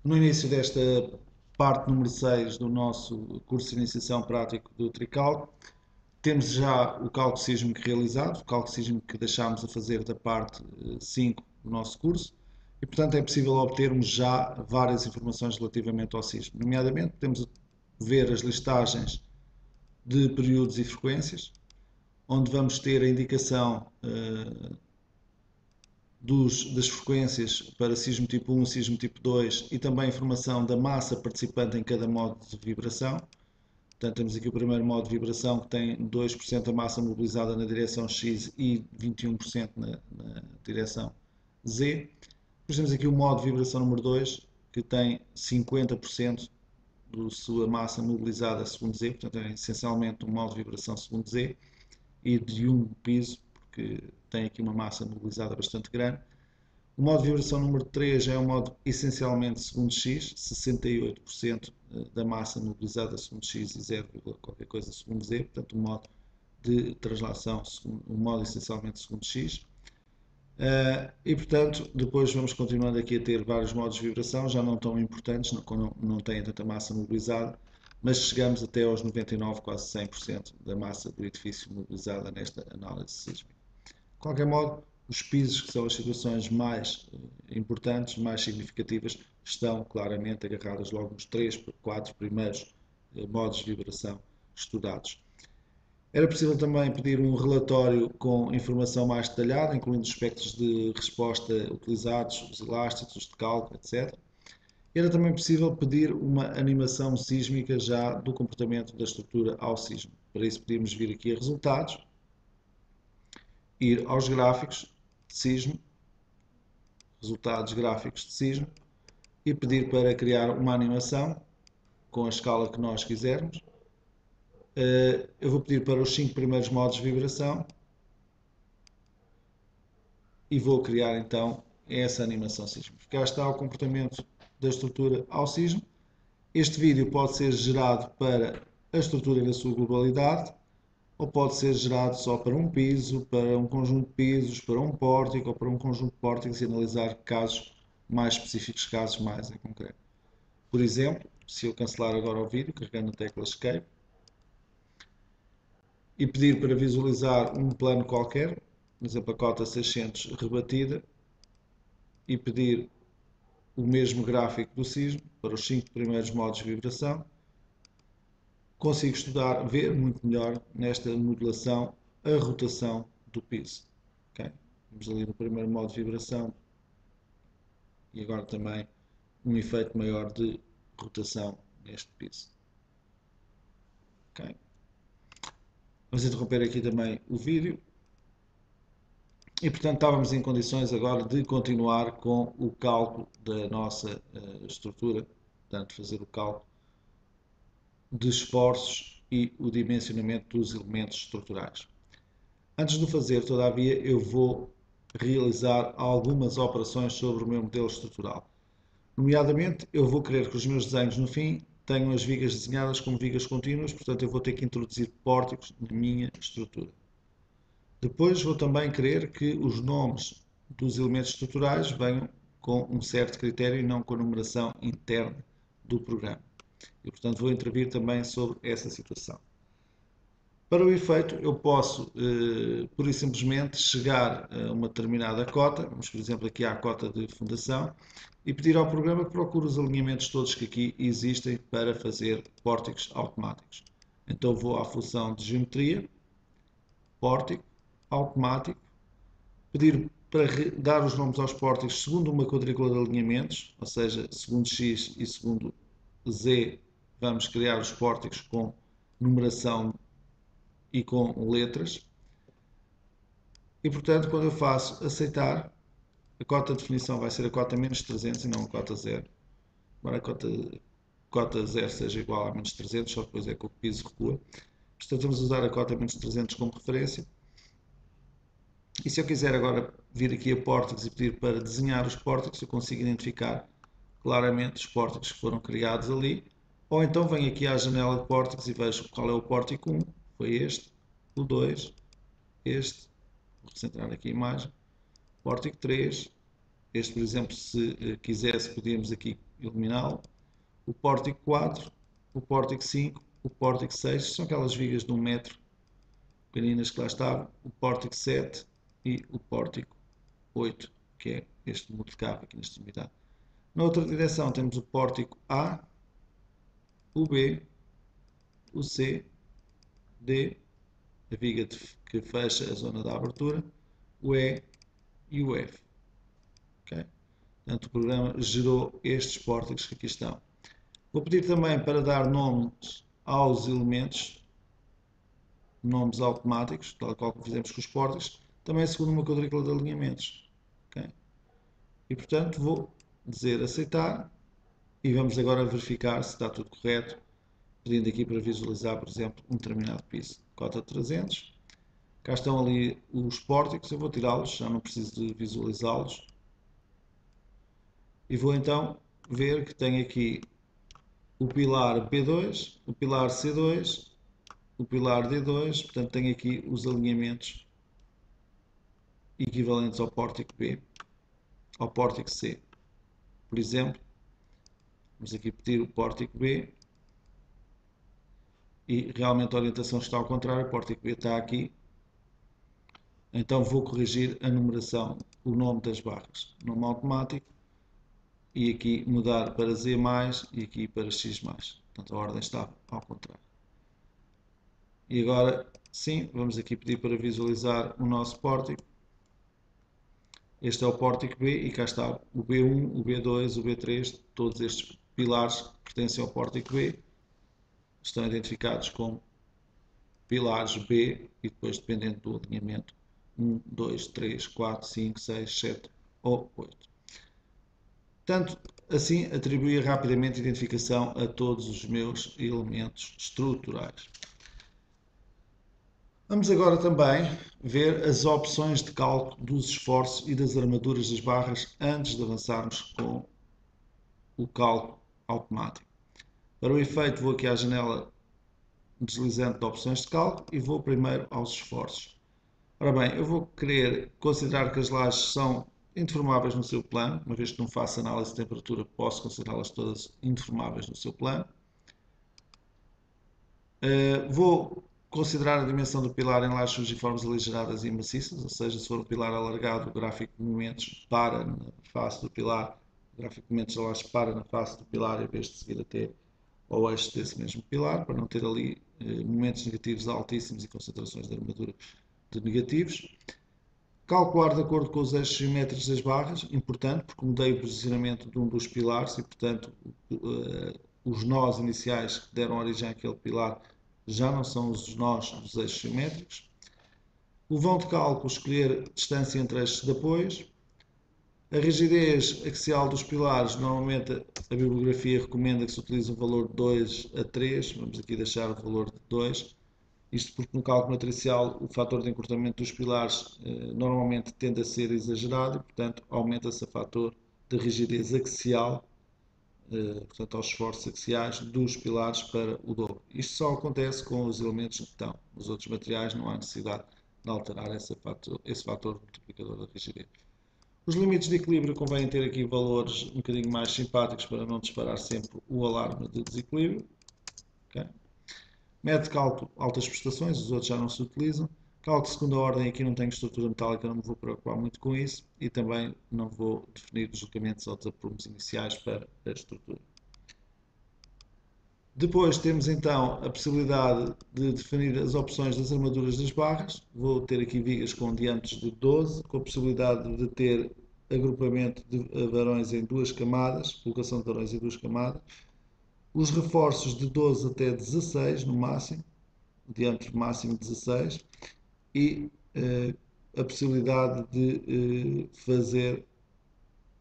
No início desta parte número 6 do nosso curso de iniciação prático do Tricalc, temos já o cálculo sísmico realizado, o cálculo sísmico que deixámos a fazer da parte 5 do nosso curso, e portanto é possível obtermos já várias informações relativamente ao sismo. Nomeadamente, podemos ver as listagens de períodos e frequências, onde vamos ter a indicação das frequências para sismo tipo 1, sismo tipo 2 e também a informação da massa participante em cada modo de vibração. Portanto, temos aqui o primeiro modo de vibração que tem 2% da massa mobilizada na direção X e 21% na direção Z. Depois temos aqui o modo de vibração número 2 que tem 50% da sua massa mobilizada segundo Z, portanto é essencialmente um modo de vibração segundo Z e de um piso, porque tem aqui uma massa mobilizada bastante grande. O modo de vibração número 3 é um modo essencialmente segundo X, 68% da massa mobilizada segundo X e 0, qualquer coisa segundo Z, portanto um modo de translação, um modo essencialmente segundo X. E portanto, depois vamos continuando aqui a ter vários modos de vibração, já não tão importantes, não têm tanta massa mobilizada, mas chegamos até aos 99, quase 100% da massa do edifício mobilizada nesta análise sísmica. De qualquer modo, os pisos, que são as situações mais importantes, mais significativas, estão claramente agarradas logo nos 3, 4 primeiros modos de vibração estudados. Era possível também pedir um relatório com informação mais detalhada, incluindo os espectros de resposta utilizados, os elásticos, os de cálculo, etc. Era também possível pedir uma animação sísmica já do comportamento da estrutura ao sismo. Para isso podíamos vir aqui a resultados, ir aos gráficos de sismo, resultados gráficos de sismo, e pedir para criar uma animação com a escala que nós quisermos. Eu vou pedir para os 5 primeiros modos de vibração e vou criar então essa animação sísmica. Cá está o comportamento da estrutura ao sismo. Este vídeo pode ser gerado para a estrutura na sua globalidade ou pode ser gerado só para um piso, para um conjunto de pisos, para um pórtico ou para um conjunto de pórticos e analisar casos mais específicos, casos mais em concreto. Por exemplo, se eu cancelar agora o vídeo, carregando a tecla Escape, e pedir para visualizar um plano qualquer, por exemplo a cota 600 rebatida, e pedir o mesmo gráfico do sismo para os 5 primeiros modos de vibração, consigo estudar, ver muito melhor nesta modulação a rotação do piso. Okay? Vamos ali no primeiro modo de vibração e agora também um efeito maior de rotação neste piso. Okay? Vamos interromper aqui também o vídeo. E portanto estávamos em condições agora de continuar com o cálculo da nossa estrutura, portanto fazer o cálculo de esforços e o dimensionamento dos elementos estruturais. Antes de o fazer, todavia, eu vou realizar algumas operações sobre o meu modelo estrutural. Nomeadamente, eu vou querer que os meus desenhos no fim tenham as vigas desenhadas como vigas contínuas, portanto eu vou ter que introduzir pórticos na minha estrutura. Depois vou também querer que os nomes dos elementos estruturais venham com um certo critério e não com a numeração interna do programa. E portanto vou intervir também sobre essa situação. Para o efeito, eu posso, pura e simplesmente, chegar a uma determinada cota, vamos por exemplo aqui à cota de fundação, e pedir ao programa que procure os alinhamentos todos que aqui existem para fazer pórticos automáticos. Então vou à função de geometria, pórtico, automático, pedir para dar os nomes aos pórticos segundo uma quadrícula de alinhamentos, ou seja, segundo X e segundo Z, vamos criar os pórticos com numeração e com letras. E portanto, quando eu faço aceitar, a cota de definição vai ser a cota menos 300 e não a cota 0. Embora a cota 0 seja igual a menos 300, só depois é que o piso recua. Portanto, vamos usar a cota menos 300 como referência. E se eu quiser agora vir aqui a pórticos e pedir para desenhar os pórticos, eu consigo identificar claramente os pórticos que foram criados ali. Ou então venho aqui à janela de pórticos e vejo qual é o pórtico 1, foi este, o 2, este, vou recentrar aqui a imagem, pórtico 3, Este, por exemplo, se quisesse, podíamos aqui eliminá-lo. O pórtico 4, o pórtico 5, o pórtico 6, são aquelas vigas de 1 metro pequeninas que lá estavam, o pórtico 7 e o pórtico 8, que é este multicabo aqui na extremidade. Na outra direção temos o pórtico A, o B, o C, D, a viga que fecha a zona da abertura, o E e o F. Okay? Portanto, o programa gerou estes pórticos que aqui estão. Vou pedir também para dar nomes aos elementos, nomes automáticos, tal qual como fizemos com os pórticos, também segundo uma quadrícula de alinhamentos. Okay? E portanto vou dizer aceitar e vamos agora verificar se está tudo correto, pedindo aqui para visualizar, por exemplo, um determinado piso. Cota 300. Cá estão ali os pórticos, eu vou tirá-los, já não preciso de visualizá-los. E vou então ver que tenho aqui o pilar B2, o pilar C2, o pilar D2, portanto tenho aqui os alinhamentos equivalentes ao pórtico B, ao pórtico C. Por exemplo, vamos aqui pedir o pórtico B e realmente a orientação está ao contrário, o pórtico B está aqui. Então vou corrigir a numeração, o nome das barras, nome automático, e aqui mudar para Z+, e aqui para X+. Portanto, a ordem está ao contrário. E agora, sim, vamos aqui pedir para visualizar o nosso pórtico. Este é o pórtico B e cá está o B1, o B2, o B3, todos estes pilares que pertencem ao pórtico B estão identificados como pilares B e depois, dependendo do alinhamento, 1, 2, 3, 4, 5, 6, 7 ou 8. Portanto, assim atribuí rapidamente identificação a todos os meus elementos estruturais. Vamos agora também ver as opções de cálculo dos esforços e das armaduras das barras antes de avançarmos com o cálculo automático. Para o efeito, vou aqui à janela deslizante de opções de cálculo e vou primeiro aos esforços. Ora bem, eu vou querer considerar que as lajes são indeformáveis no seu plano, uma vez que não faço análise de temperatura, posso considerá-las todas indeformáveis no seu plano. Vou considerar a dimensão do pilar em lajes fugiformes aligeradas e maciças, ou seja, se for um pilar alargado, o gráfico de momentos para na face do pilar, o gráfico de momentos da laje para na face do pilar, em vez de seguir até ao eixo desse mesmo pilar, para não ter ali momentos negativos altíssimos e concentrações de armadura de negativos. Calcular de acordo com os eixos geométricos das barras, importante, porque mudei o posicionamento de um dos pilares e, portanto, os nós iniciais que deram origem àquele pilar já não são os nós dos eixos geométricos. O vão de cálculo, escolher distância entre eixos de apoios. A rigidez axial dos pilares, normalmente a bibliografia recomenda que se utilize um valor de 2 a 3, vamos aqui deixar o valor de 2. Isto porque no cálculo matricial o fator de encurtamento dos pilares normalmente tende a ser exagerado e, portanto, aumenta-se o fator de rigidez axial, portanto, aos esforços axiais dos pilares para o dobro. Isto só acontece com os elementos que estão. Nos outros materiais não há necessidade de alterar esse fator multiplicador da rigidez. Os limites de equilíbrio convém ter aqui valores um bocadinho mais simpáticos para não disparar sempre o alarme de desequilíbrio. Okay? Método de cálculo, altas prestações, os outros já não se utilizam. Cálculo de segunda ordem, aqui não tenho estrutura metálica, não me vou preocupar muito com isso. E também não vou definir deslocamentos ou desaprumos iniciais para a estrutura. Depois temos então a possibilidade de definir as opções das armaduras das barras. Vou ter aqui vigas com diâmetros de 12, com a possibilidade de ter agrupamento de varões em 2 camadas, colocação de varões em 2 camadas. Os reforços de 12 até 16 no máximo, diâmetro máximo 16, e a possibilidade de fazer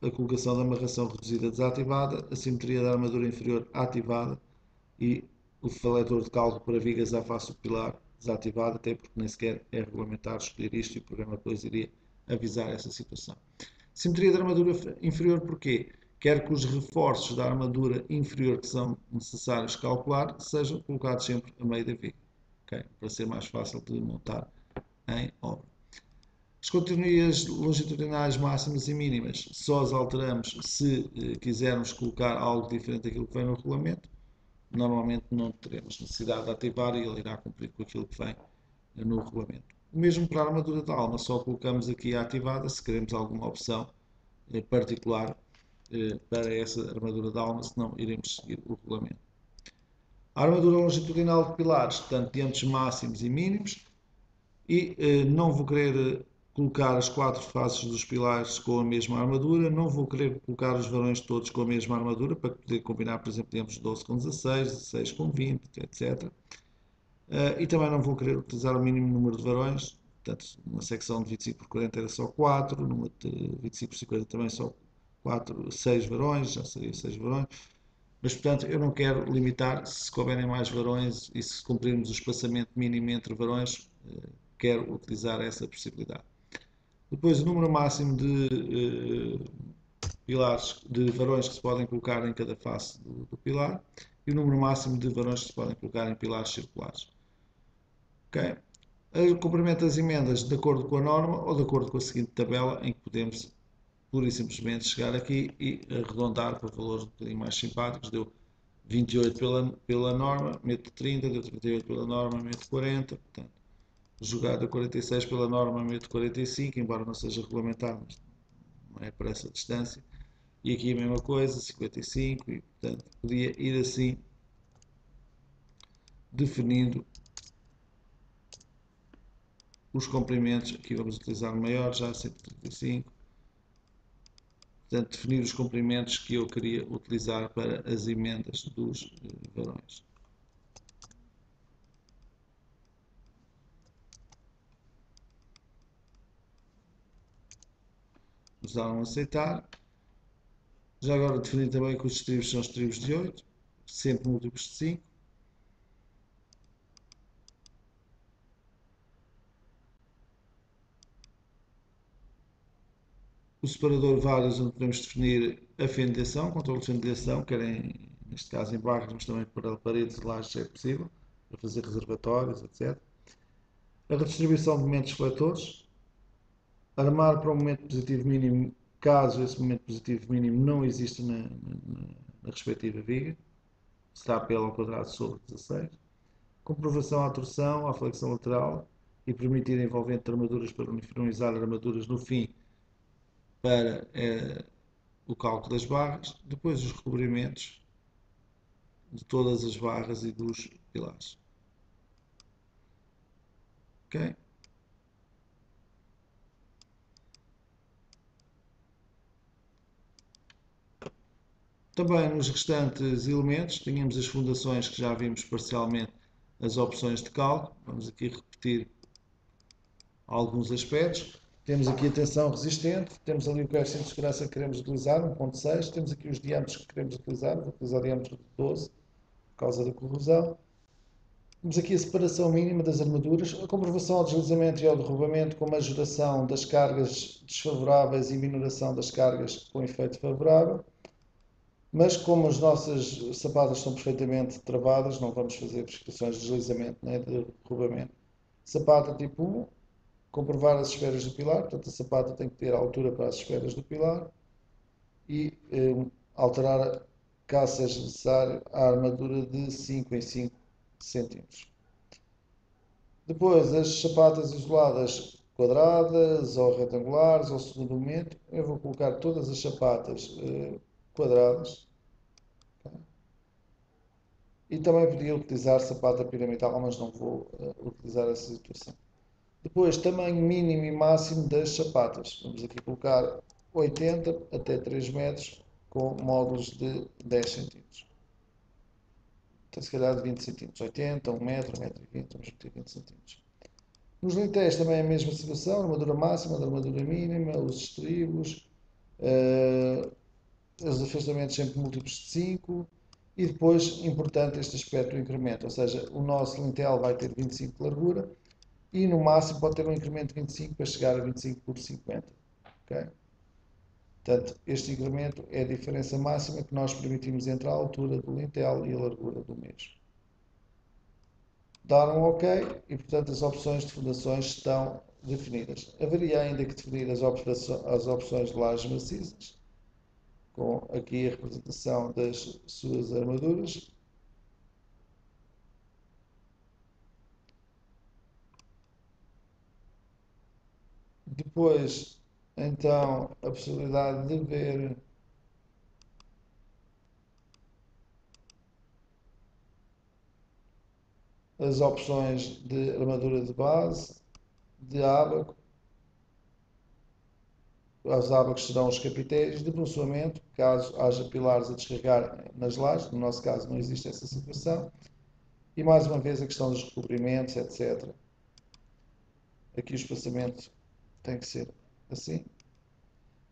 a colocação da amarração reduzida desativada, a simetria da armadura inferior ativada e o faletor de cálculo para vigas à face do pilar desativado, até porque nem sequer é regulamentado escolher isto e o programa depois iria avisar essa situação. Simetria da armadura inferior porquê? Quer que os reforços da armadura inferior que são necessários calcular sejam colocados sempre a meio da viga, okay? Para ser mais fácil de montar em obra. Descontinuias longitudinais máximas e mínimas, só as alteramos se quisermos colocar algo diferente daquilo que vem no regulamento. Normalmente não teremos necessidade de ativar e ele irá cumprir com aquilo que vem no regulamento. O mesmo para a armadura da alma, só colocamos aqui a ativada se queremos alguma opção particular para essa armadura da alma, senão iremos seguir o regulamento. A armadura longitudinal de pilares, tanto diâmetros máximos e mínimos, e não vou querer colocar as 4 faces dos pilares com a mesma armadura, não vou querer colocar os varões todos com a mesma armadura, para poder combinar, por exemplo, diâmetros 12 com 16, 16 com 20, etc. E também não vou querer utilizar o mínimo número de varões, portanto, uma secção de 25 por 40 era só 4, numa de 25 por 50 também só 4, 6 varões, já seria 6 varões. Mas, portanto, eu não quero limitar, se couberem mais varões e se cumprirmos o espaçamento mínimo entre varões, quero utilizar essa possibilidade. Depois, o número máximo de pilares, de varões que se podem colocar em cada face do pilar e o número máximo de varões que se podem colocar em pilares circulares. Okay? O comprimento das emendas de acordo com a norma ou de acordo com a seguinte tabela, em que podemos pura e simplesmente chegar aqui e arredondar para valores um bocadinho mais simpáticos. Deu 28 pela norma, meto 30, deu 38 pela norma, meto 40, portanto, jogado a 46 pela norma, meto 45, embora não seja regulamentado, mas não é para essa distância. E aqui a mesma coisa, 55, e portanto podia ir assim, definindo os comprimentos. Aqui vamos utilizar o maior, já 135. Portanto, definir os comprimentos que eu queria utilizar para as emendas dos varões. Vamos dar um aceitar. Já agora definir também que os estribos são estribos de 8, sempre múltiplos de 5. O separador vários, onde podemos definir a fendilação, controle de fendilação, quer neste caso em barras, mas também para paredes e lajes é possível, para fazer reservatórios, etc. A redistribuição de momentos refletores. Armar para um momento positivo mínimo, caso esse momento positivo mínimo não exista na respectiva viga. Será P ao quadrado sobre 16. Comprovação à torção, à flexão lateral e permitir envolvente de armaduras para uniformizar armaduras no fim para o cálculo das barras. Depois os recobrimentos de todas as barras e dos pilares. Ok? Também nos restantes elementos tínhamos as fundações que já vimos parcialmente as opções de cálculo. Vamos aqui repetir alguns aspectos. Temos aqui a tensão resistente, temos ali o coeficiente de segurança que queremos utilizar, 1.6, temos aqui os diâmetros que queremos utilizar, vou utilizar o diâmetro de 12 por causa da corrosão. Temos aqui a separação mínima das armaduras, a comprovação ao deslizamento e ao derrubamento com majoração das cargas desfavoráveis e minoração das cargas com efeito favorável. Mas como as nossas sapatas estão perfeitamente travadas, não vamos fazer prescrições de deslizamento nem de derrubamento. Sapata tipo 1, comprovar as esferas do pilar, portanto a sapata tem que ter a altura para as esferas do pilar e alterar, caso seja necessário, a armadura de 5 em 5 cm. Depois as sapatas isoladas quadradas ou retangulares ou segundo momento, eu vou colocar todas as sapatas quadradas. E também podia utilizar sapata piramidal, mas não vou utilizar essa situação. Depois, tamanho mínimo e máximo das sapatas. Vamos aqui colocar 80 até 3 metros com módulos de 10 cm. Então, se calhar de 20 cm. 80, 1 metro, 1 metro e 20, vamos meter 20 cm. Nos lintéis também é a mesma situação, armadura máxima, armadura mínima, os estribos, os afastamentos sempre múltiplos de 5 e depois, importante este aspecto do incremento, ou seja, o nosso lintel vai ter 25 de largura e no máximo pode ter um incremento de 25 para chegar a 25 por 50. Okay? Portanto, este incremento é a diferença máxima que nós permitimos entre a altura do lintel e a largura do mesmo. dar um OK e, portanto, as opções de fundações estão definidas. Haveria ainda que definir as opções de lajes maciças, com aqui a representação das suas armaduras. Depois, então, a possibilidade de ver as opções de armadura de base, de ábaco. Os ábacos serão os capitéis de bronzeamento, caso haja pilares a descarregar nas lajes. No nosso caso não existe essa situação. E mais uma vez a questão dos recobrimentos, etc. Aqui o espaçamento tem que ser assim.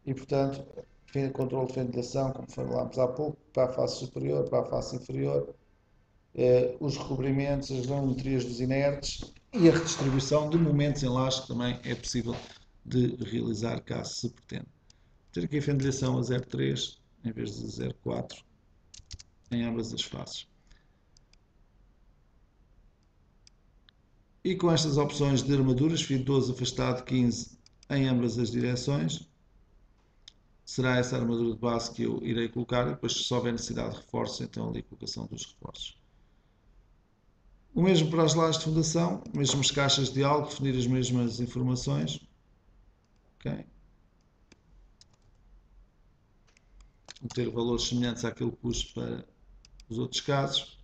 E portanto, controle de ventilação, como falámos há pouco, para a face superior, para a face inferior, os recobrimentos, as geometrias dos inertes e a redistribuição de momentos em laje, que também é possível de realizar caso se pretenda. Ter aqui a ventilação a 0,3 em vez de 0,4 em ambas as faces. E com estas opções de armaduras, fio 12 afastado 15 em ambas as direções, será essa armadura de base que eu irei colocar. Depois, se houver necessidade de reforços, então ali a colocação dos reforços. O mesmo para as lajes de fundação, mesmas caixas de algo, definir as mesmas informações. Okay. Ter valores semelhantes àquilo que pus para os outros casos.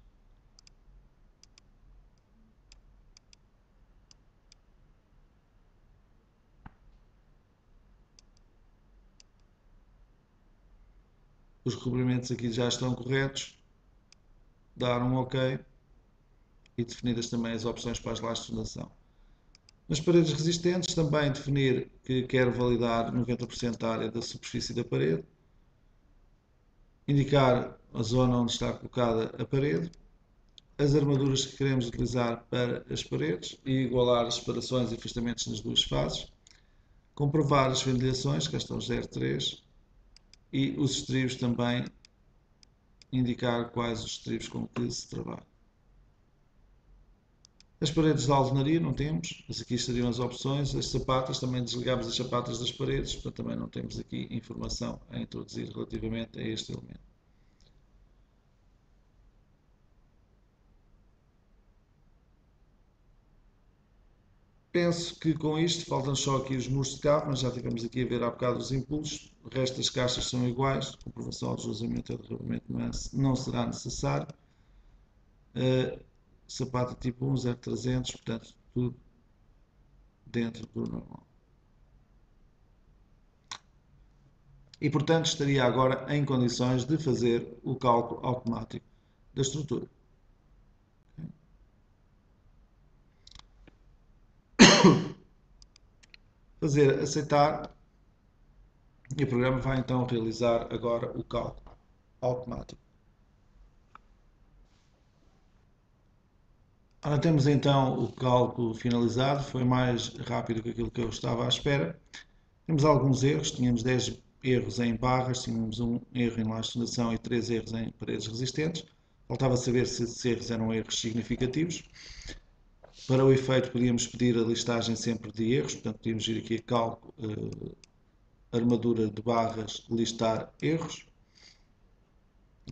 Os recobrimentos aqui já estão corretos. Dar um OK. E definidas também as opções para as lajes de fundação. Nas paredes resistentes, também definir que quer validar 90% da área da superfície da parede. Indicar a zona onde está colocada a parede. As armaduras que queremos utilizar para as paredes e igualar as separações e afastamentos nas duas fases. Comprovar as ventilações, que estão 0,3, e os estribos também, indicar quais os estribos com que se trabalha. As paredes de alvenaria não temos, mas aqui estariam as opções. As sapatas, também desligamos as sapatas das paredes, portanto também não temos aqui informação a introduzir relativamente a este elemento. Penso que com isto, faltam só aqui os muros de cabo, mas já tivemos aqui a ver há bocado os impulsos. O resto das caixas são iguais, comprovação ao deslizamento e derramamento não será necessário. Sapato tipo 1, 0300, portanto tudo dentro do normal. E portanto estaria agora em condições de fazer o cálculo automático da estrutura. Fazer aceitar e o programa vai então realizar agora o cálculo automático. Ora, temos então o cálculo finalizado, foi mais rápido que aquilo que eu estava à espera. Temos alguns erros, tínhamos 10 erros em barras, tínhamos um erro em lajes de fundação e 3 erros em paredes resistentes. Faltava saber se esses erros eram erros significativos. Para o efeito, podíamos pedir a listagem sempre de erros, portanto, podíamos ir aqui a cálculo, armadura de barras, listar erros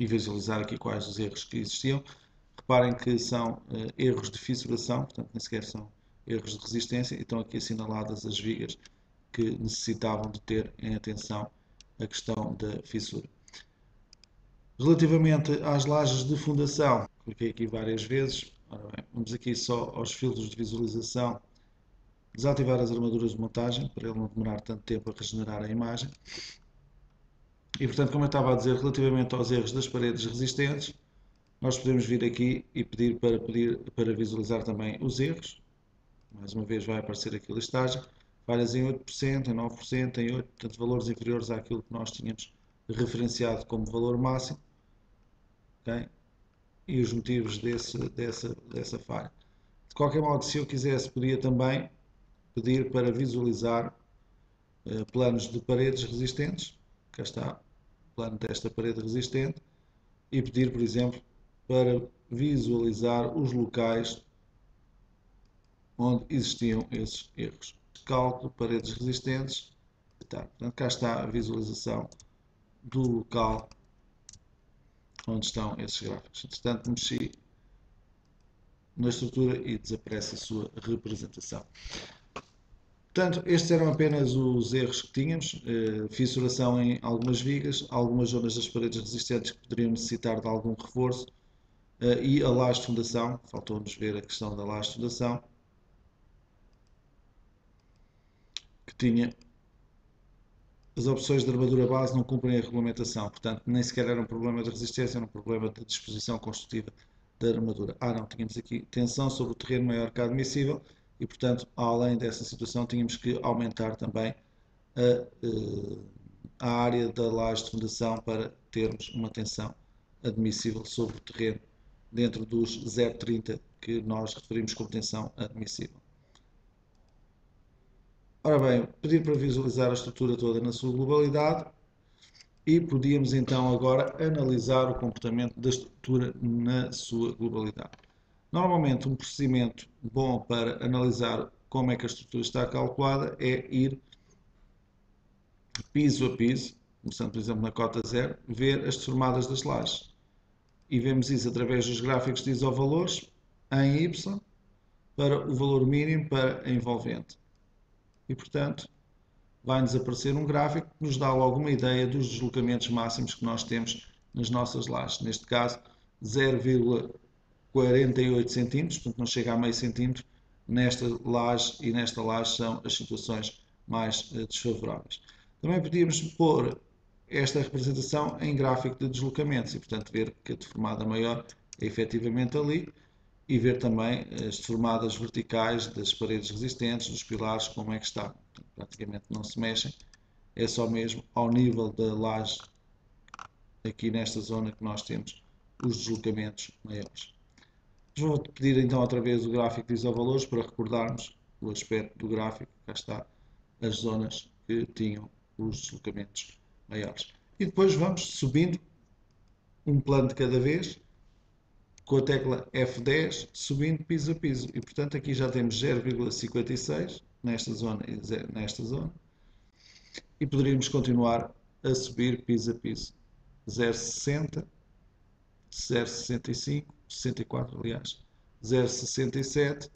e visualizar aqui quais os erros que existiam. Reparem que são erros de fissuração, portanto, nem sequer são erros de resistência, e estão aqui assinaladas as vigas que necessitavam de ter em atenção a questão da fissura. Relativamente às lajes de fundação, cliquei aqui várias vezes. Ora bem, vamos aqui só aos filtros de visualização, desativar as armaduras de montagem, para ele não demorar tanto tempo a regenerar a imagem. E portanto, como eu estava a dizer, relativamente aos erros das paredes resistentes, nós podemos vir aqui e pedir para visualizar também os erros. Mais uma vez vai aparecer aqui a listagem. Falhas em 8%, em 9%, em 8%, portanto valores inferiores àquilo que nós tínhamos referenciado como valor máximo. Okay? E os motivos dessa falha. De qualquer modo, se eu quisesse, podia também pedir para visualizar planos de paredes resistentes. Cá está, plano desta parede resistente. E pedir, por exemplo, para visualizar os locais onde existiam esses erros. Cálculo, paredes resistentes. Portanto, cá está a visualização do local onde estão esses gráficos. Entretanto, mexi na estrutura e desaparece a sua representação. Portanto, estes eram apenas os erros que tínhamos, fissuração em algumas vigas, algumas zonas das paredes resistentes que poderiam necessitar de algum reforço, e a laje de fundação, faltou-nos ver a questão da laje de fundação, que tinha as opções de armadura base não cumprem a regulamentação, portanto nem sequer era um problema de resistência, era um problema de disposição construtiva da armadura. Não, tínhamos aqui tensão sobre o terreno maior que admissível e, portanto, além dessa situação, tínhamos que aumentar também a área da laje de fundação para termos uma tensão admissível sobre o terreno dentro dos 0,30 que nós referimos como tensão admissível. Ora bem, pedir para visualizar a estrutura toda na sua globalidade e podíamos então agora analisar o comportamento da estrutura na sua globalidade. Normalmente um procedimento bom para analisar como é que a estrutura está calculada é ir piso a piso, começando por exemplo na cota 0, ver as deformadas das lajes. E vemos isso através dos gráficos de isovalores em Y para o valor mínimo para a envolvente. E, portanto, vai-nos aparecer um gráfico que nos dá logo uma ideia dos deslocamentos máximos que nós temos nas nossas lajes. Neste caso, 0,48 cm, portanto não chega a meio centímetro, nesta laje e nesta laje são as situações mais desfavoráveis. Também podíamos pôr esta representação em gráfico de deslocamentos e, portanto, ver que a deformada maior é efetivamente ali, e ver também as deformadas verticais das paredes resistentes, dos pilares, como é que está. Praticamente não se mexem, é só mesmo ao nível da laje, aqui nesta zona que nós temos os deslocamentos maiores. Vou pedir então outra vez o gráfico de isovalores para recordarmos o aspecto do gráfico. Cá está as zonas que tinham os deslocamentos maiores. E depois vamos subindo um plano de cada vez, com a tecla F10, subindo piso a piso. E, portanto, aqui já temos 0,56 nesta zona e nesta zona. E poderíamos continuar a subir piso a piso. 0,60, 0,65, 64, aliás, 0,67.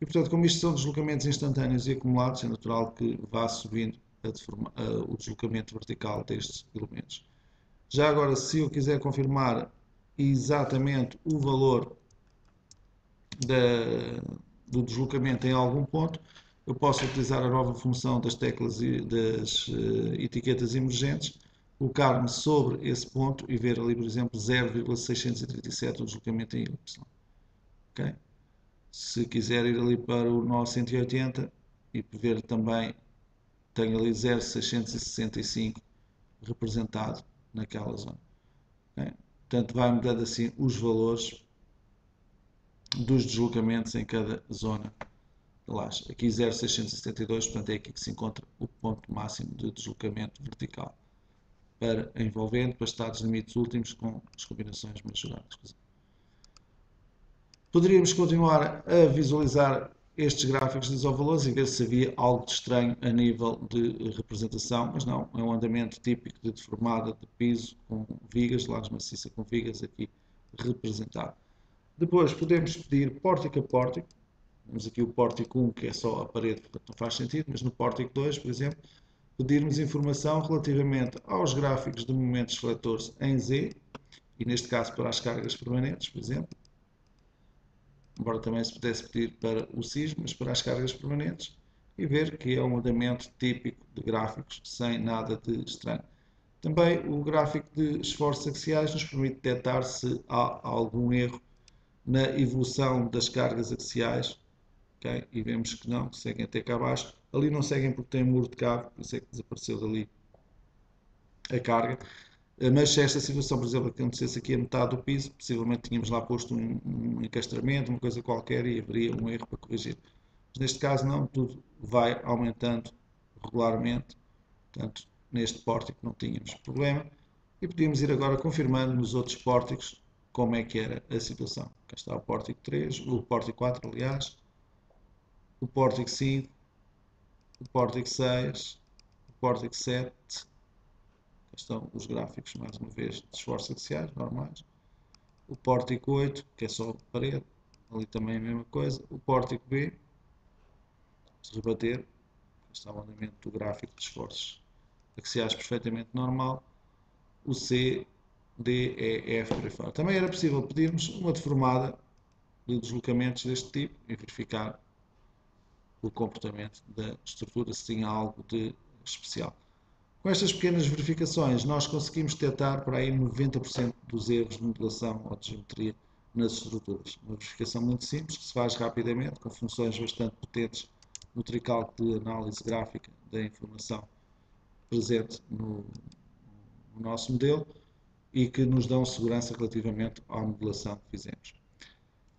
E, portanto, como isto são deslocamentos instantâneos e acumulados, é natural que vá subindo o deslocamento vertical destes elementos. Já agora, se eu quiser confirmar exatamente o valor do deslocamento em algum ponto, eu posso utilizar a nova função das teclas e das etiquetas emergentes, colocar-me sobre esse ponto e ver ali, por exemplo, 0,637 o deslocamento em Y. Okay? Se quiser ir ali para o nó 180 e ver também, tenho ali 0,665 representado naquela zona. Okay? Portanto, vai mudando assim os valores dos deslocamentos em cada zona da laje. Aqui 0,672, portanto é aqui que se encontra o ponto máximo de deslocamento vertical para a envolvente, para estados limites últimos com as combinações majoradas. Poderíamos continuar a visualizar estes gráficos de isovalores e ver se havia algo de estranho a nível de representação, mas não, é um andamento típico de deformada de piso com vigas, laje maciça com vigas aqui representado. Depois podemos pedir pórtico a pórtico, temos aqui o pórtico 1 que é só a parede, portanto não faz sentido, mas no pórtico 2, por exemplo, pedirmos informação relativamente aos gráficos de momentos seletores em Z, e neste caso para as cargas permanentes, por exemplo, embora também se pudesse pedir para o sismo, mas para as cargas permanentes, e ver que é um andamento típico de gráficos, sem nada de estranho. Também o gráfico de esforços axiais nos permite detectar se há algum erro na evolução das cargas axiais, okay? E vemos que não, que seguem até cá abaixo. Ali não seguem porque tem um muro de cabo, por isso é que desapareceu dali a carga. Mas se esta situação, por exemplo, acontecesse aqui a metade do piso, possivelmente tínhamos lá posto um encastramento, uma coisa qualquer, e haveria um erro para corrigir. Mas neste caso não, tudo vai aumentando regularmente, portanto, neste pórtico não tínhamos problema. E podíamos ir agora confirmando nos outros pórticos como é que era a situação. Cá está o pórtico 3, o pórtico 4, aliás, o pórtico 5, o pórtico 6, o pórtico 7, estão os gráficos, mais uma vez, de esforços axiais normais, o pórtico 8, que é só parede, ali também a mesma coisa, o pórtico B, se rebater, está o andamento do gráfico de esforços axiais perfeitamente normal, o C, D, E, F, por aí fora. Também era possível pedirmos uma deformada de deslocamentos deste tipo e verificar o comportamento da estrutura, se tinha algo de especial. Com estas pequenas verificações, nós conseguimos detectar para aí 90% dos erros de modelação ou de geometria nas estruturas. Uma verificação muito simples, que se faz rapidamente, com funções bastante potentes no tricálculo de análise gráfica da informação presente no nosso modelo e que nos dão segurança relativamente à modelação que fizemos.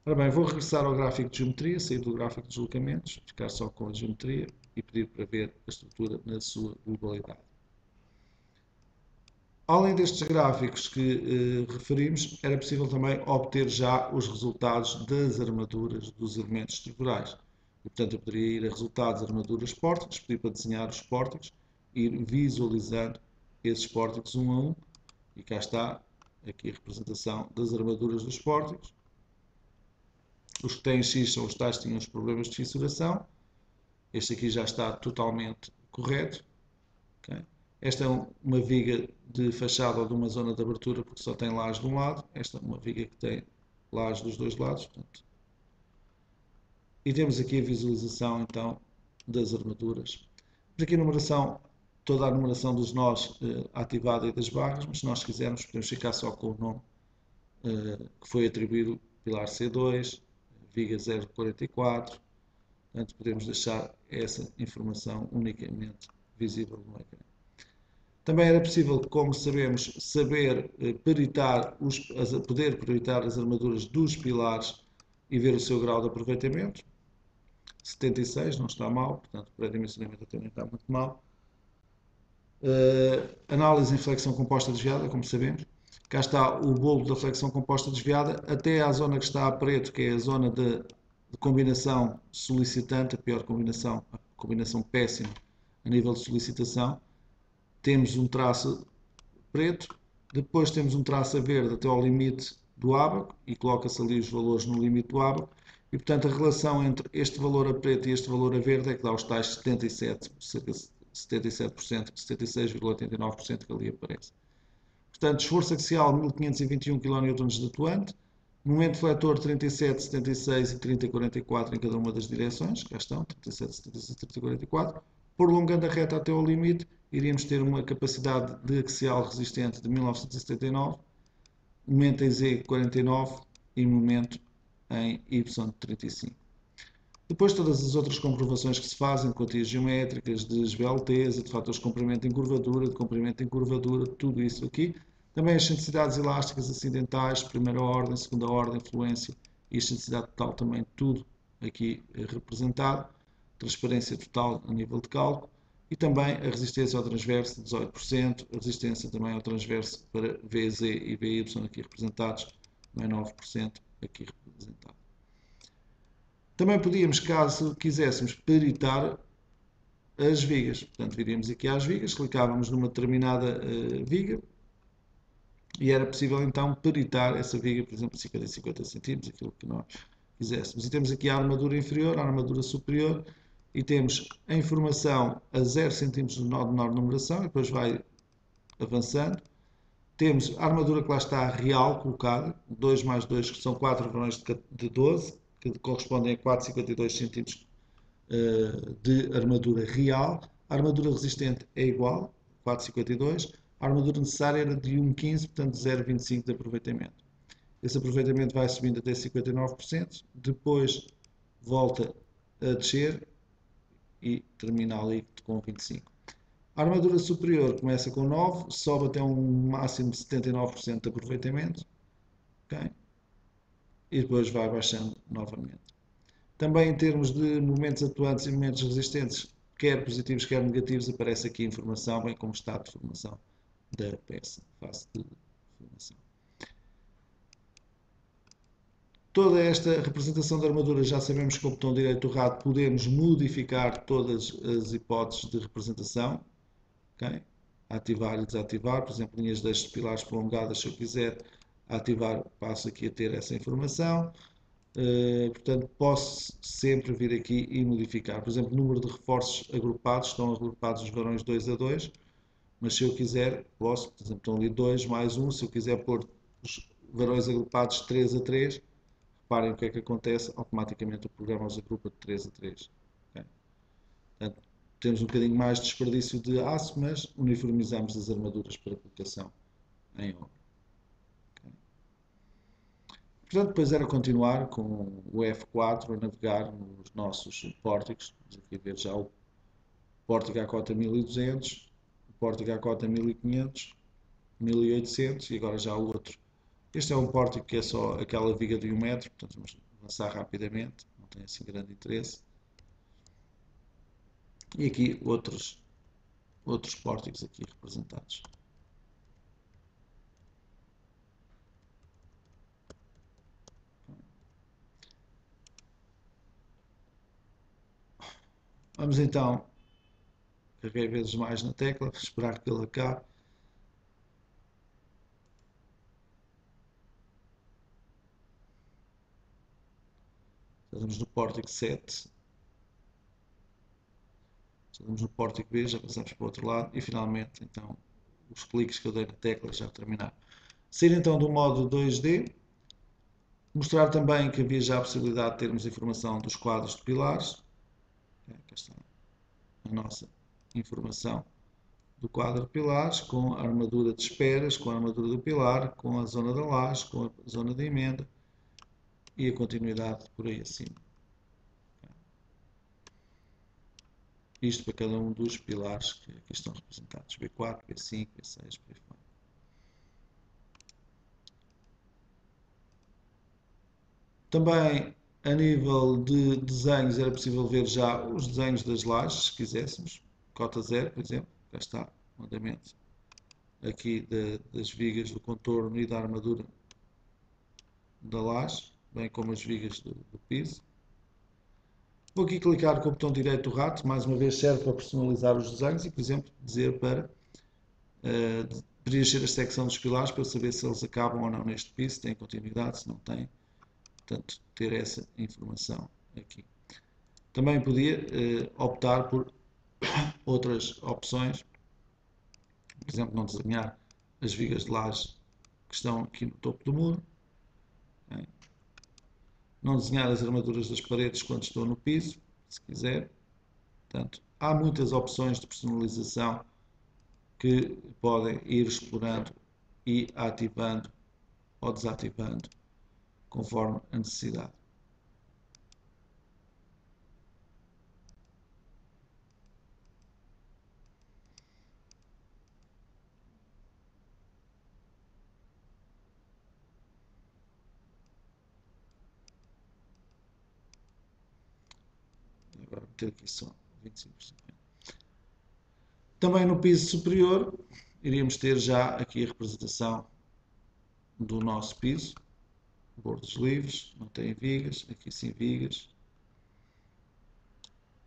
Ora bem, vou regressar ao gráfico de geometria, sair do gráfico de deslocamentos, ficar só com a geometria e pedir para ver a estrutura na sua globalidade. Além destes gráficos que referimos, era possível também obter já os resultados das armaduras dos elementos estruturais. E, portanto, eu poderia ir a resultados, armaduras, pórticos, pedir para desenhar os pórticos, ir visualizando esses pórticos um a um, e cá está aqui a representação das armaduras dos pórticos. Os que têm X são os tais que tinham os problemas de fissuração. Este aqui já está totalmente correto. Okay? Esta é uma viga de fachada ou de uma zona de abertura porque só tem lajes de um lado. Esta é uma viga que tem lajes dos dois lados. Portanto. E temos aqui a visualização então das armaduras. Por aqui a numeração, toda a numeração dos nós ativada e das barras, mas se nós quisermos podemos ficar só com o nome que foi atribuído pilar C2, viga 044, portanto podemos deixar essa informação unicamente visível no ecrã. Também era possível, como sabemos, poder peritar as armaduras dos pilares e ver o seu grau de aproveitamento. 76, não está mal, portanto o pré-dimensionamento também está muito mal. Análise em flexão composta desviada, como sabemos. Cá está o bolo da flexão composta desviada, até à zona que está a preto, que é a zona de combinação solicitante, a pior combinação, a combinação péssima a nível de solicitação. Temos um traço preto, depois temos um traço a verde até ao limite do ábaco, e coloca-se ali os valores no limite do ábaco, e portanto a relação entre este valor a preto e este valor a verde é que dá os tais 77, cerca de 77%, 76,89% que ali aparece. Portanto, esforço axial 1521 kN de atuante, momento fletor 37, 76 e 30, 44 em cada uma das direções, cá estão, 37, 76, 30, 44. Prolongando a reta até ao limite, iríamos ter uma capacidade de axial resistente de 1979, momento em Z 49 e momento em Y 35. Depois todas as outras comprovações que se fazem, de quantias geométricas, de esbelteza, de fatores de comprimento em curvadura, tudo isso aqui. Também as excentricidades elásticas acidentais, primeira ordem, segunda ordem, fluência e excentricidade total também tudo aqui representado. Transparência total a nível de cálculo. E também a resistência ao transverso de 18%, a resistência também ao transverso para VZ e VY aqui representados, não é 9% aqui representado. Também podíamos, caso quiséssemos, peritar as vigas. Portanto, viríamos aqui às vigas, clicávamos numa determinada viga e era possível então peritar essa viga, por exemplo, 50 em 50 cm, aquilo que nós quiséssemos. E temos aqui a armadura inferior, a armadura superior e temos a informação a 0 cm de menor numeração e depois vai avançando. Temos a armadura que lá está real colocada, 2 mais 2, que são 4 varões de 12, que correspondem a 4,52 cm de armadura real. A armadura resistente é igual, 4,52. A armadura necessária era de 1,15, portanto 0,25 de aproveitamento. Esse aproveitamento vai subindo até 59%, depois volta a descer e termina ali com 25%. A armadura superior começa com 9, sobe até um máximo de 79% de aproveitamento, okay? E depois vai baixando novamente. Também em termos de momentos atuantes e momentos resistentes, quer positivos, quer negativos, aparece aqui a informação, bem como estado de formação da peça, fase de formação. Toda esta representação da armadura já sabemos que com o botão direito do rato podemos modificar todas as hipóteses de representação. Okay? Ativar e desativar, por exemplo, linhas de eixos de pilares prolongadas, se eu quiser ativar, passo aqui a ter essa informação. Portanto, posso sempre vir aqui e modificar. Por exemplo, número de reforços agrupados, estão agrupados os varões 2 a 2, mas se eu quiser, posso, por exemplo, estão ali 2 mais 1, se eu quiser pôr os varões agrupados 3 a 3, reparem o que é que acontece, automaticamente o programa os agrupa de 3 a 3. Okay? Portanto, temos um bocadinho mais de desperdício de aço, mas uniformizamos as armaduras para colocação em obra. Okay? Portanto, depois era continuar com o F4 a navegar nos nossos pórticos. Vamos aqui ver já o pórtico à cota 1200, o pórtico à cota 1500, 1800 e agora já o outro. Este é um pórtico que é só aquela viga de 1 metro, portanto vamos avançar rapidamente, não tem assim grande interesse. E aqui outros pórticos aqui representados. Vamos então, carreguei vezes mais na tecla, esperar que ele acabe. Estamos no pórtico 7. Estamos no pórtico B, já passamos para o outro lado e finalmente então os cliques que eu dei na tecla já terminaram. Sair então do modo 2D, mostrar também que havia já a possibilidade de termos informação dos quadros de pilares. Aqui está a nossa informação do quadro de pilares, com a armadura de esperas, com a armadura do pilar, com a zona da laje, com a zona de emenda e a continuidade por aí acima. Isto para cada um dos pilares que aqui estão representados, B4, B5, B6, por aí fora. Também a nível de desenhos era possível ver já os desenhos das lajes, se quiséssemos. Cota 0, por exemplo, cá está o andamento aqui das vigas do contorno e da armadura da laje, bem como as vigas do piso. Vou aqui clicar com o botão direito do rato, mais uma vez serve para personalizar os desenhos e, por exemplo, dizer para preencher a secção dos pilares para eu saber se eles acabam ou não neste piso, se têm continuidade, se não têm. Portanto, ter essa informação aqui. Também podia optar por outras opções, por exemplo, não desenhar as vigas de laje que estão aqui no topo do muro, não desenhar as armaduras das paredes quando estou no piso, se quiser. Portanto, há muitas opções de personalização que podem ir explorando e ativando ou desativando conforme a necessidade. Agora vou ter aqui só 25%. Também no piso superior iríamos ter já aqui a representação do nosso piso. Bordos livres, não tem vigas, aqui sim vigas.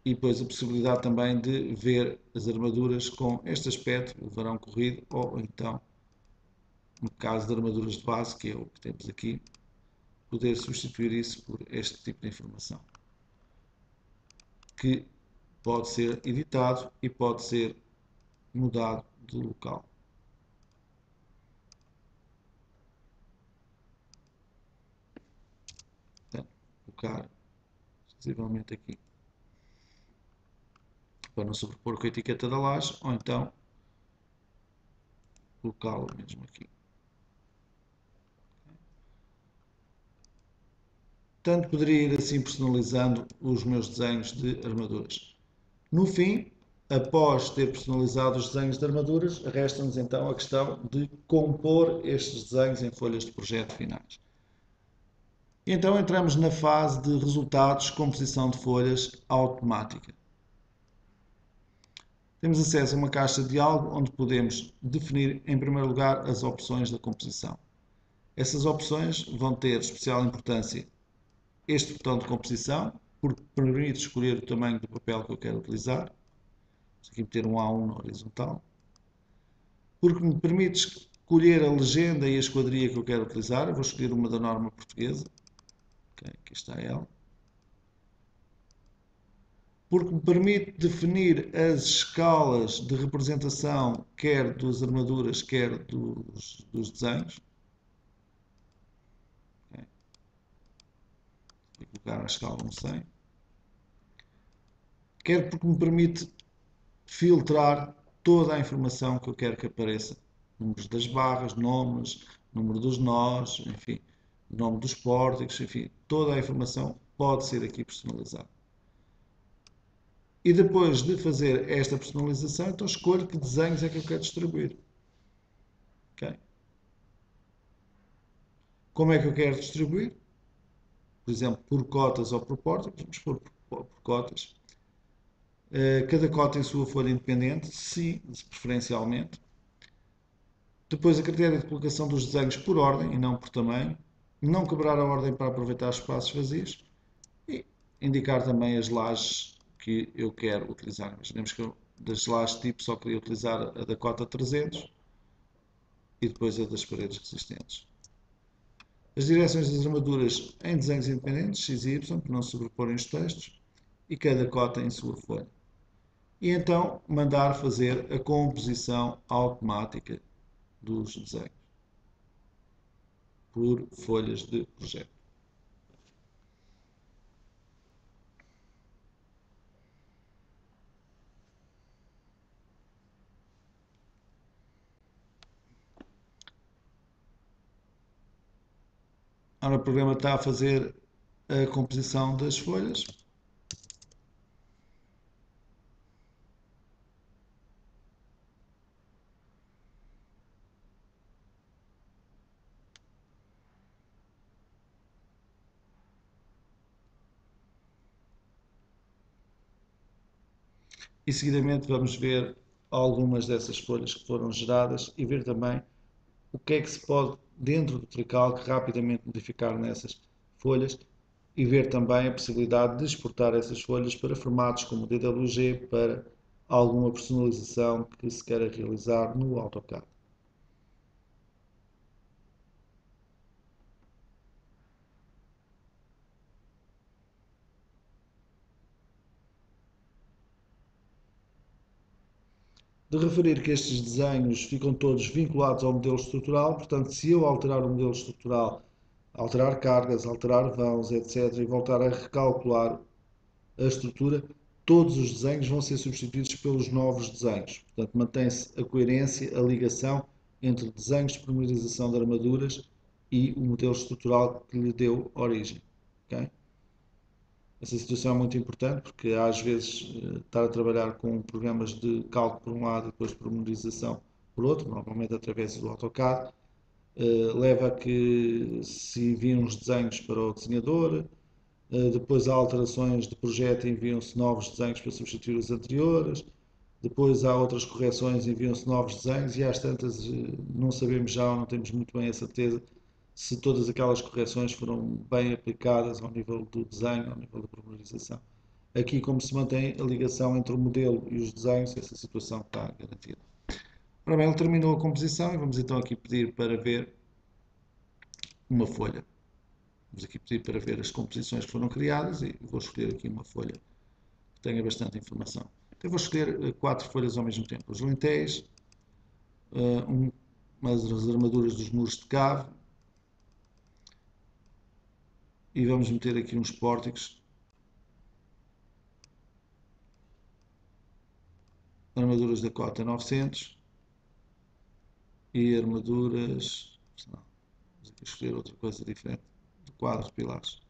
E depois a possibilidade também de ver as armaduras com este aspecto, o varão corrido, ou então, no caso de armaduras de base, que é o que temos aqui, poder substituir isso por este tipo de informação, que pode ser editado e pode ser mudado de local. Portanto, colocar exclusivamente aqui para não sobrepor com a etiqueta da laje, ou então colocá-lo mesmo aqui. Portanto, poderia ir assim personalizando os meus desenhos de armaduras. No fim, após ter personalizado os desenhos de armaduras, resta-nos então a questão de compor estes desenhos em folhas de projeto finais. E então entramos na fase de resultados, composição de folhas automática. Temos acesso a uma caixa de diálogo onde podemos definir, em primeiro lugar, as opções da composição. Essas opções vão ter especial importância este botão de composição, porque permite escolher o tamanho do papel que eu quero utilizar. Vou aqui meter um A1 na horizontal. Porque me permite escolher a legenda e a esquadria que eu quero utilizar. Eu vou escolher uma da norma portuguesa. Okay, aqui está ela. Porque me permite definir as escalas de representação, quer das armaduras, quer dos desenhos. Okay. Vou colocar a escala 100. Quer porque me permite filtrar toda a informação que eu quero que apareça. Números das barras, nomes, número dos nós, enfim, nome dos pórticos, enfim, toda a informação pode ser aqui personalizada. E depois de fazer esta personalização, então escolho que desenhos é que eu quero distribuir. Okay? Como é que eu quero distribuir? Por exemplo, por cotas ou por pórticos, vamos pôr por cotas. Cada cota em sua folha independente, sim, preferencialmente. Depois a critério de colocação dos desenhos por ordem e não por tamanho. Não quebrar a ordem para aproveitar espaços vazios. E indicar também as lajes que eu quero utilizar. Imaginemos que eu das lajes tipo só queria utilizar a da cota 300 e depois a das paredes resistentes. As direções das armaduras em desenhos independentes, X e Y, para não sobreporem os textos, e cada cota em sua folha. E então mandar fazer a composição automática dos desenhos por folhas de projeto. Agora o programa está a fazer a composição das folhas. E seguidamente vamos ver algumas dessas folhas que foram geradas e ver também o que é que se pode, dentro do Tricalc, rapidamente modificar nessas folhas e ver também a possibilidade de exportar essas folhas para formatos como DWG para alguma personalização que se queira realizar no AutoCAD. De referir que estes desenhos ficam todos vinculados ao modelo estrutural, portanto, se eu alterar o modelo estrutural, alterar cargas, alterar vãos, etc., e voltar a recalcular a estrutura, todos os desenhos vão ser substituídos pelos novos desenhos. Portanto, mantém-se a coerência, a ligação entre desenhos de primorização de armaduras e o modelo estrutural que lhe deu origem. Okay? Essa situação é muito importante porque às vezes estar a trabalhar com programas de cálculo por um lado e depois de memorização por outro, normalmente através do AutoCAD, leva a que se enviem uns desenhos para o desenhador, depois há alterações de projeto e enviam-se novos desenhos para substituir os anteriores, depois há outras correções e enviam-se novos desenhos e às tantas não sabemos já ou não temos muito bem a certeza se todas aquelas correções foram bem aplicadas ao nível do desenho, ao nível da promulgação. Aqui, como se mantém a ligação entre o modelo e os desenhos, essa situação está garantida. Ora bem, ele terminou a composição e vamos então aqui pedir para ver uma folha. Vamos aqui pedir para ver as composições que foram criadas e vou escolher aqui uma folha que tenha bastante informação. Então vou escolher 4 folhas ao mesmo tempo. Os lentéis, as armaduras dos muros de cave, e vamos meter aqui uns pórticos, armaduras da cota 900 e armaduras, não, vamos aqui escolher outra coisa diferente, de quadros de pilares.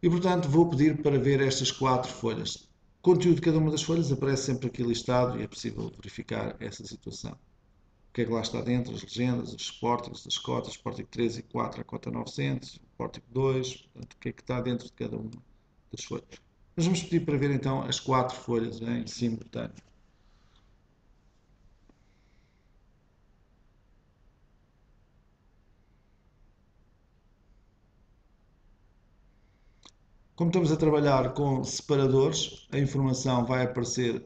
E portanto vou pedir para ver estas 4 folhas. O conteúdo de cada uma das folhas aparece sempre aqui listado e é possível verificar essa situação. O que é que lá está dentro, as legendas, os pórticos, as cotas, pórtico 3 e 4, a cota 900, pórtico 2, portanto, o que é que está dentro de cada uma das folhas. Nós vamos pedir para ver então as 4 folhas em simultâneo. Como estamos a trabalhar com separadores, a informação vai aparecer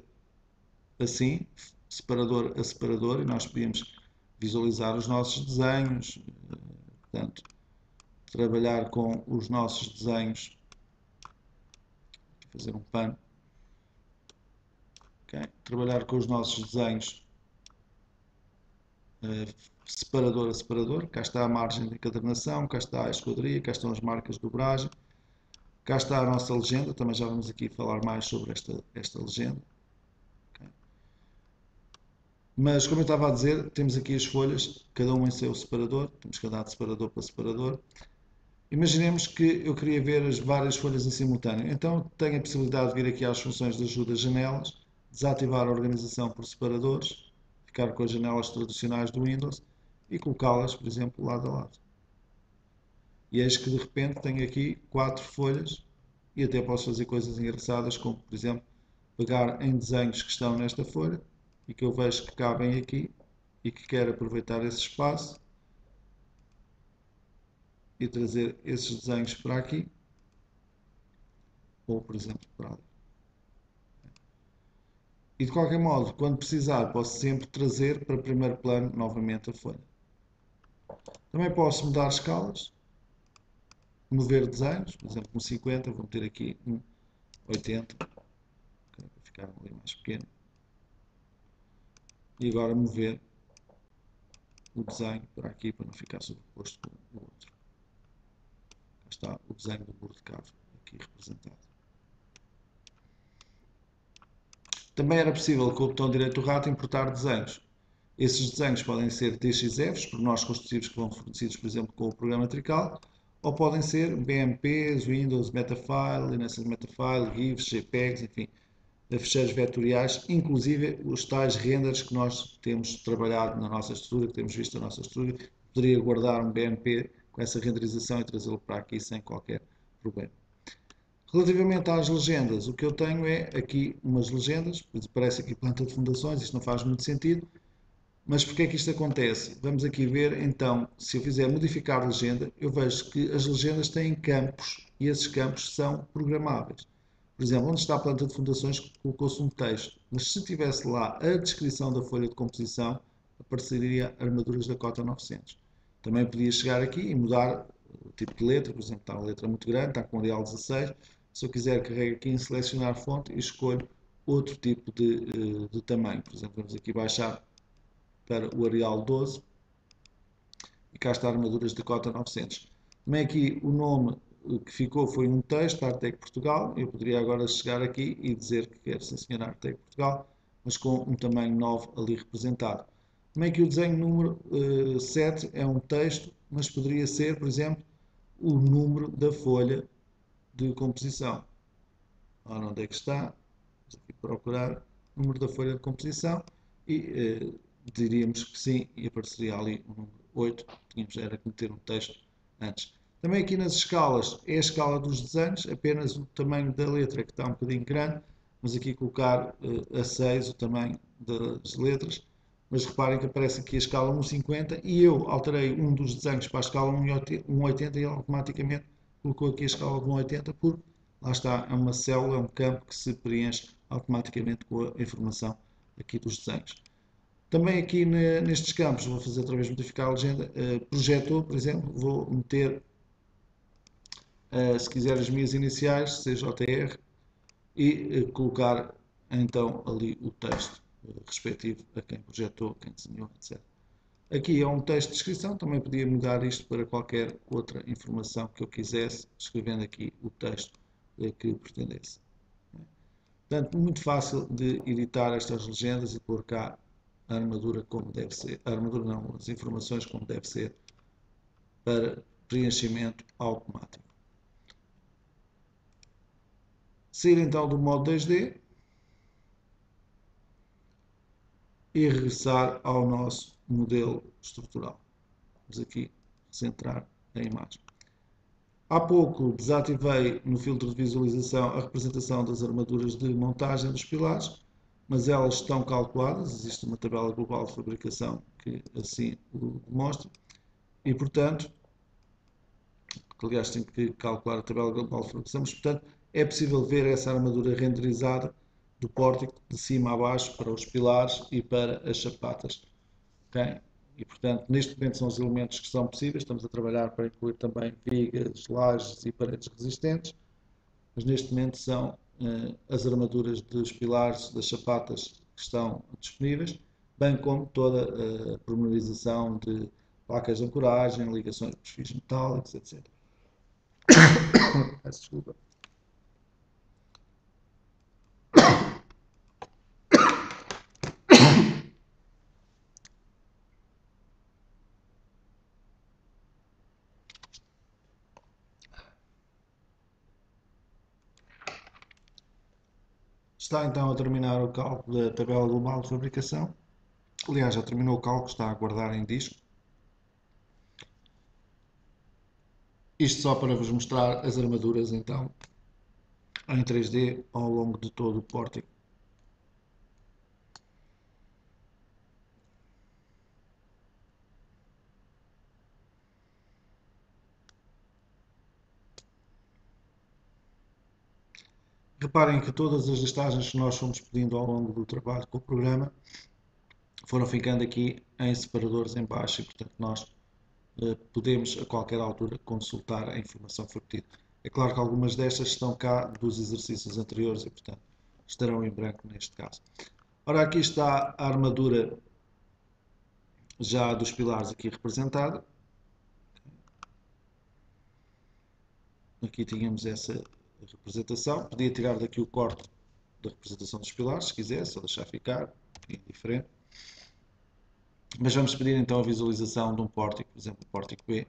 assim, separador a separador, e nós podíamos visualizar os nossos desenhos, portanto, trabalhar com os nossos desenhos, fazer um pano, okay? Trabalhar com os nossos desenhos separador a separador, cá está a margem de encadernação, cá está a esquadria, cá estão as marcas de dobragem, cá está a nossa legenda, também já vamos aqui falar mais sobre esta legenda. Okay? Mas, como eu estava a dizer, temos aqui as folhas, cada uma em seu separador, temos que andar de separador para separador. Imaginemos que eu queria ver as várias folhas em simultâneo, então tenho a possibilidade de vir aqui às funções de ajuda janelas, desativar a organização por separadores, ficar com as janelas tradicionais do Windows e colocá-las, por exemplo, lado a lado. E eis que de repente tenho aqui 4 folhas e até posso fazer coisas engraçadas, como por exemplo pegar em desenhos que estão nesta folha e que eu vejo que cabem aqui e que quero aproveitar esse espaço e trazer esses desenhos para aqui, ou por exemplo para ali. E de qualquer modo, quando precisar, posso sempre trazer para primeiro plano novamente a folha. Também posso mudar escalas, mover desenhos, por exemplo, um 50, vou meter aqui um 80, para ficar ali mais pequeno. E agora mover o desenho para aqui, para não ficar sobreposto com o outro. Cá está o desenho do burro de cavalo aqui representado. Também era possível, com o botão direito do rato, importar desenhos. Esses desenhos podem ser DXFs, pormenores construtivos que vão fornecidos, por exemplo, com o programa Trical, ou podem ser BMPs, Windows, Metafile, Linux Metafile, GIFs, JPEGs, enfim, ficheiros vetoriais, inclusive os tais renders que nós temos trabalhado na nossa estrutura, que temos visto na nossa estrutura. Poderia guardar um BMP com essa renderização e trazê-lo para aqui sem qualquer problema. Relativamente às legendas, o que eu tenho é aqui umas legendas, parece aqui planta de fundações, isto não faz muito sentido, mas porque é que isto acontece? Vamos aqui ver, então, se eu fizer modificar legenda, eu vejo que as legendas têm campos e esses campos são programáveis. Por exemplo, onde está a planta de fundações, colocou-se um texto, mas se tivesse lá a descrição da folha de composição, apareceria armaduras da cota 900. Também podia chegar aqui e mudar o tipo de letra, por exemplo, está uma letra muito grande, está com Arial 16, se eu quiser carrego aqui em selecionar fonte e escolho outro tipo de tamanho. Por exemplo, vamos aqui baixar para o Arial 12 e cá está armaduras de cota 900. Também aqui o nome que ficou foi um texto, Artec Portugal. Eu poderia agora chegar aqui e dizer que quero sim senhor Artec Portugal, mas com um tamanho 9 ali representado. Também aqui o desenho número 7 é um texto, mas poderia ser, por exemplo, o número da folha de composição. Ora, onde é que está? Vamos aqui procurar o número da folha de composição e diríamos que sim e apareceria ali o número 8. Tínhamos era que meter um texto antes. Também aqui nas escalas é a escala dos desenhos, apenas o tamanho da letra que está um bocadinho grande. Vamos aqui colocar a 6 o tamanho das letras. Mas reparem que aparece aqui a escala 1,50 e eu alterei um dos desenhos para a escala 1,80 e ele automaticamente colocou aqui a escala de 1,80 porque lá está, é uma célula, é um campo que se preenche automaticamente com a informação aqui dos desenhos. Também aqui nestes campos, vou fazer outra vez modificar a legenda, projetor, por exemplo, vou meter, se quiser as minhas iniciais, CJR, e colocar então ali o texto respectivo a quem projetou, quem desenhou, etc. Aqui é um texto de descrição, também podia mudar isto para qualquer outra informação que eu quisesse, escrevendo aqui o texto que pretendesse. Portanto, muito fácil de editar estas legendas e pôr cá a armadura como deve ser, a armadura não, as informações como deve ser para preenchimento automático. Sair então do modo 2D e regressar ao nosso modelo estrutural. Vamos aqui centrar a imagem. Há pouco desativei no filtro de visualização a representação das armaduras de montagem dos pilares, mas elas estão calculadas, existe uma tabela global de fabricação que assim o demonstra, e portanto que aliás tem que calcular a tabela global de fabricação, mas portanto é possível ver essa armadura renderizada do pórtico de cima a baixo para os pilares e para as chapatas. Okay? E portanto neste momento são os elementos que são possíveis, estamos a trabalhar para incluir também vigas, lajes e paredes resistentes, mas neste momento são as armaduras dos pilares, das chapatas que estão disponíveis, bem como toda a pormenorização de placas de ancoragem, ligações de perfis metálicos, etc. Peço desculpa. Está então a terminar o cálculo da tabela global de fabricação. Aliás, já terminou o cálculo, está a guardar em disco. Isto só para vos mostrar as armaduras então em 3D ao longo de todo o pórtico. Reparem que todas as listagens que nós fomos pedindo ao longo do trabalho com o programa foram ficando aqui em separadores em baixo e portanto nós podemos a qualquer altura consultar a informação que foi pedida. É claro que algumas destas estão cá dos exercícios anteriores e portanto estarão em branco neste caso. Ora, aqui está a armadura já dos pilares aqui representada. Aqui tínhamos essa representação. Podia tirar daqui o corte da representação dos pilares, se quisesse, ou deixar ficar, é diferente. Mas vamos pedir então a visualização de um pórtico, por exemplo, o pórtico B.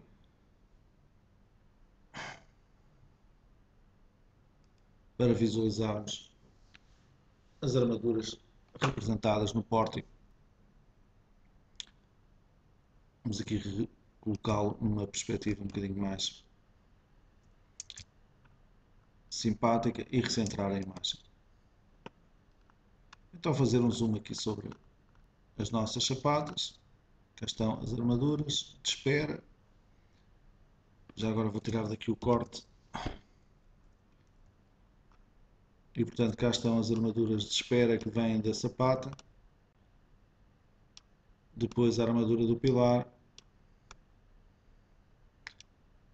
Para visualizarmos as armaduras representadas no pórtico. Vamos aqui colocá-lo numa perspectiva um bocadinho mais simpática e recentrar a imagem. Então fazer um zoom aqui sobre as nossas chapatas. Cá estão as armaduras de espera. Já agora vou tirar daqui o corte. E portanto cá estão as armaduras de espera que vêm da sapata. Depois a armadura do pilar.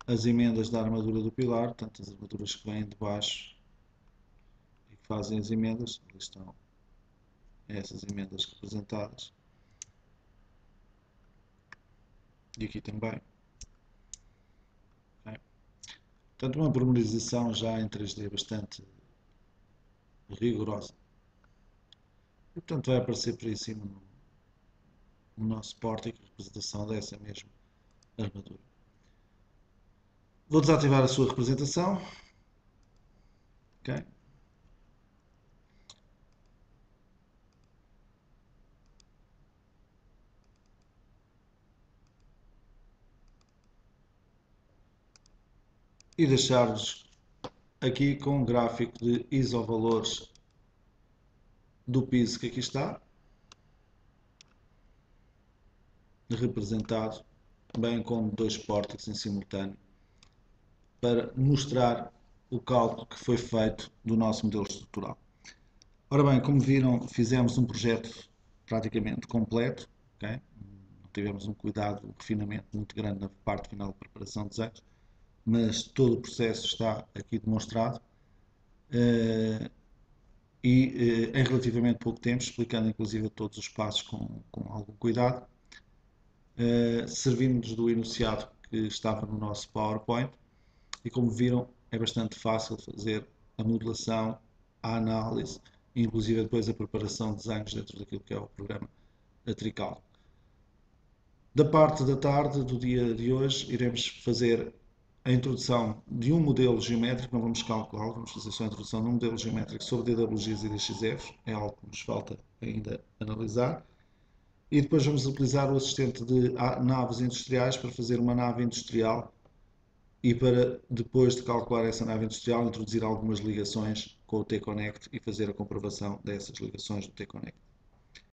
As emendas da armadura do pilar, portanto as armaduras que vêm de baixo e que fazem as emendas. Ali estão essas emendas representadas. E aqui também. Okay. Portanto, uma pormenorização já em 3D bastante rigorosa. E portanto vai aparecer por aí em cima no nosso pórtico a representação dessa mesma armadura. Vou desativar a sua representação. Okay. E deixar-vos aqui com um gráfico de isovalores do piso que aqui está, representado, bem como dois pórticos em simultâneo, para mostrar o cálculo que foi feito do nosso modelo estrutural. Ora bem, como viram, fizemos um projeto praticamente completo, okay? Tivemos um cuidado, um refinamento muito grande na parte final de preparação de desenhos, mas todo o processo está aqui demonstrado e em relativamente pouco tempo, explicando inclusive todos os passos com algum cuidado, servindo-nos do enunciado que estava no nosso PowerPoint e como viram é bastante fácil fazer a modelação, a análise e inclusive depois a preparação de desenhos dentro daquilo que é o programa Trical. Da parte da tarde do dia de hoje iremos fazer a introdução de um modelo geométrico, não vamos calculá-lo, vamos fazer só a introdução de um modelo geométrico sobre DWGs e DXFs, é algo que nos falta ainda analisar. E depois vamos utilizar o assistente de naves industriais para fazer uma nave industrial e para, depois de calcular essa nave industrial, introduzir algumas ligações com o T-Connect e fazer a comprovação dessas ligações do T-Connect.